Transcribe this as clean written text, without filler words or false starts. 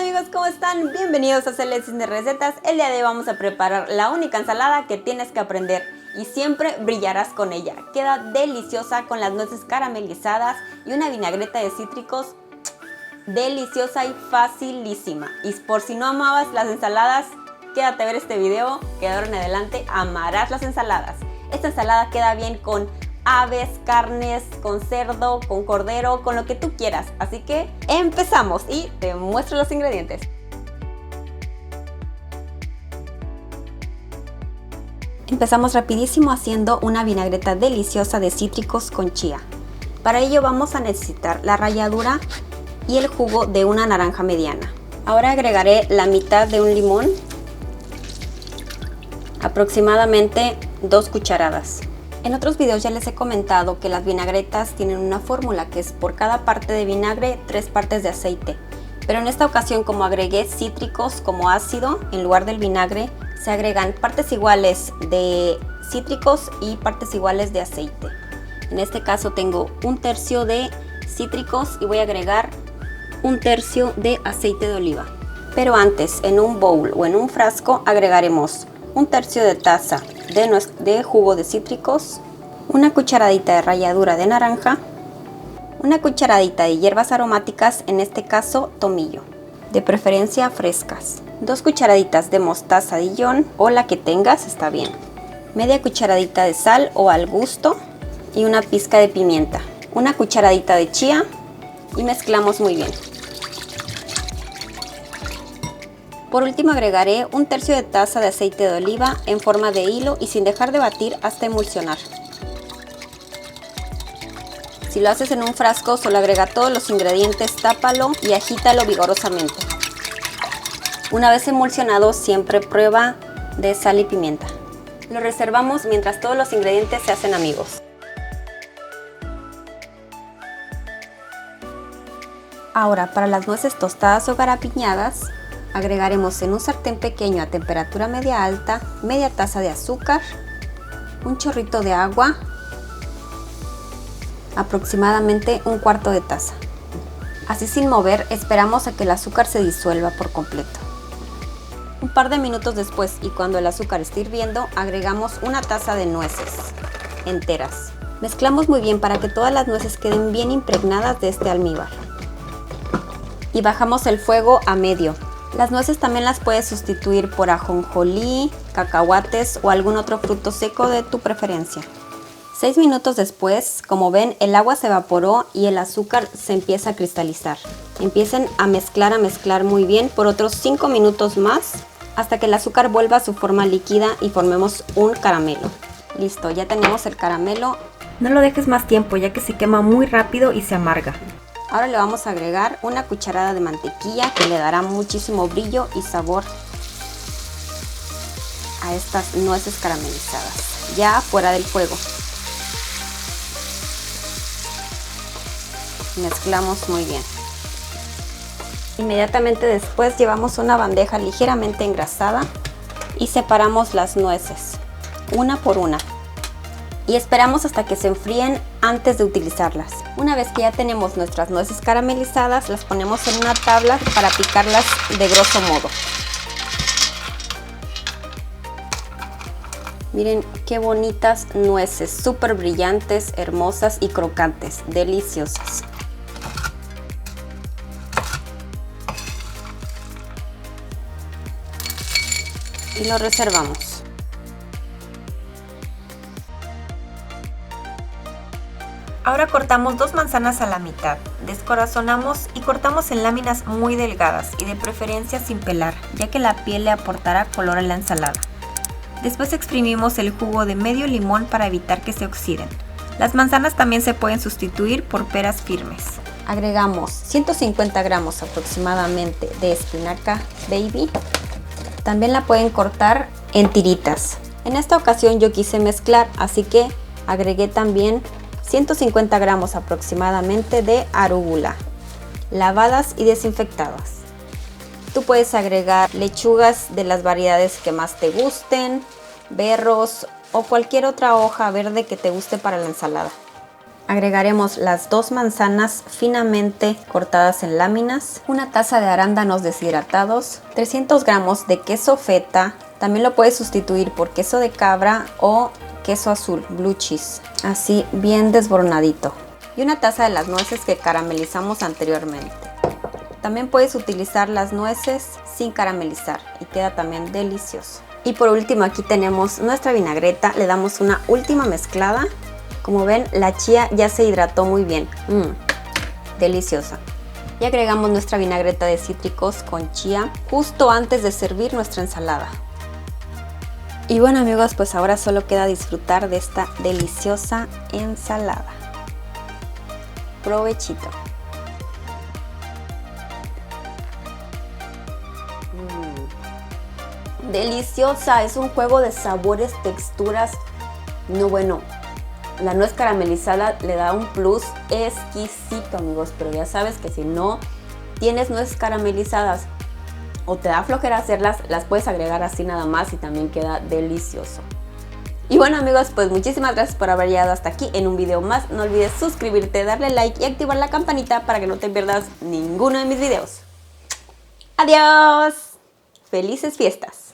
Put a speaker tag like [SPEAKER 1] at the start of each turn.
[SPEAKER 1] amigos, ¿cómo están? Bienvenidos a Celestin de Recetas. El día de hoy vamos a preparar la única ensalada que tienes que aprender y siempre brillarás con ella. Queda deliciosa con las nueces caramelizadas y una vinagreta de cítricos deliciosa y facilísima. Y por si no amabas las ensaladas, quédate a ver este video, que de ahora en adelante amarás las ensaladas. Esta ensalada queda bien con aves, carnes, con cerdo, con cordero, con lo que tú quieras. Así que empezamos y te muestro los ingredientes. Empezamos rapidísimo haciendo una vinagreta deliciosa de cítricos con chía. Para ello vamos a necesitar la ralladura y el jugo de una naranja mediana. Ahora agregaré la mitad de un limón, aproximadamente 2 cucharadas. En otros videos ya les he comentado que las vinagretas tienen una fórmula que es por cada parte de vinagre 3 partes de aceite. Pero en esta ocasión, como agregué cítricos como ácido en lugar del vinagre, se agregan partes iguales de cítricos y partes iguales de aceite. En este caso tengo 1/3 de cítricos y voy a agregar 1/3 de aceite de oliva. Pero antes, en un bowl o en un frasco agregaremos 1/3 de taza de jugo de cítricos, una cucharadita de ralladura de naranja, una cucharadita de hierbas aromáticas, en este caso tomillo, de preferencia frescas, 2 cucharaditas de mostaza Dijon o la que tengas está bien, media cucharadita de sal o al gusto y una pizca de pimienta, una cucharadita de chía y mezclamos muy bien. Por último agregaré 1/3 de taza de aceite de oliva en forma de hilo y sin dejar de batir hasta emulsionar. Si lo haces en un frasco, solo agrega todos los ingredientes, tápalo y agítalo vigorosamente. Una vez emulsionado, siempre prueba de sal y pimienta. Lo reservamos mientras todos los ingredientes se hacen amigos. Ahora, para las nueces tostadas o garapiñadas, agregaremos en un sartén pequeño a temperatura media alta media taza de azúcar, un chorrito de agua, aproximadamente 1/4 de taza. Así sin mover esperamos a que el azúcar se disuelva por completo. Un par de minutos después y cuando el azúcar esté hirviendo agregamos una taza de nueces enteras. Mezclamos muy bien para que todas las nueces queden bien impregnadas de este almíbar. Y bajamos el fuego a medio. Las nueces también las puedes sustituir por ajonjolí, cacahuates o algún otro fruto seco de tu preferencia. 6 minutos después, como ven, el agua se evaporó y el azúcar se empieza a cristalizar. Empiecen a mezclar muy bien por otros 5 minutos más hasta que el azúcar vuelva a su forma líquida y formemos un caramelo. Listo, ya tenemos el caramelo. No lo dejes más tiempo ya que se quema muy rápido y se amarga. Ahora le vamos a agregar una cucharada de mantequilla que le dará muchísimo brillo y sabor a estas nueces caramelizadas, ya fuera del fuego. Mezclamos muy bien. Inmediatamente después llevamos una bandeja ligeramente engrasada y separamos las nueces, una por una. Y esperamos hasta que se enfríen antes de utilizarlas. Una vez que ya tenemos nuestras nueces caramelizadas, las ponemos en una tabla para picarlas de grosso modo. Miren qué bonitas nueces, súper brillantes, hermosas y crocantes, deliciosas. Y lo reservamos. Ahora cortamos 2 manzanas a la mitad, descorazonamos y cortamos en láminas muy delgadas y de preferencia sin pelar, ya que la piel le aportará color a la ensalada. Después exprimimos el jugo de medio limón para evitar que se oxiden. Las manzanas también se pueden sustituir por peras firmes. Agregamos 150 gramos aproximadamente de espinaca baby. También la pueden cortar en tiritas. En esta ocasión yo quise mezclar, así que agregué también 150 gramos aproximadamente de arúgula, lavadas y desinfectadas. Tú puedes agregar lechugas de las variedades que más te gusten, berros o cualquier otra hoja verde que te guste para la ensalada. Agregaremos las 2 manzanas finamente cortadas en láminas, una taza de arándanos deshidratados, 300 gramos de queso feta, también lo puedes sustituir por queso de cabra o queso azul, blue cheese, así bien desboronadito, y una taza de las nueces que caramelizamos anteriormente. También puedes utilizar las nueces sin caramelizar y queda también delicioso. Y por último aquí tenemos nuestra vinagreta, le damos una última mezclada. Como ven, la chía ya se hidrató muy bien, deliciosa. Y agregamos nuestra vinagreta de cítricos con chía justo antes de servir nuestra ensalada. Y bueno amigos, pues ahora solo queda disfrutar de esta deliciosa ensalada. Provechito. Deliciosa, es un juego de sabores, texturas. No, bueno, la nuez caramelizada le da un plus exquisito amigos, pero ya sabes que si no tienes nueces caramelizadas o te da flojera hacerlas, las puedes agregar así nada más y también queda delicioso. Y bueno amigos, pues muchísimas gracias por haber llegado hasta aquí en un video más. No olvides suscribirte, darle like y activar la campanita para que no te pierdas ninguno de mis videos. ¡Adiós! ¡Felices fiestas!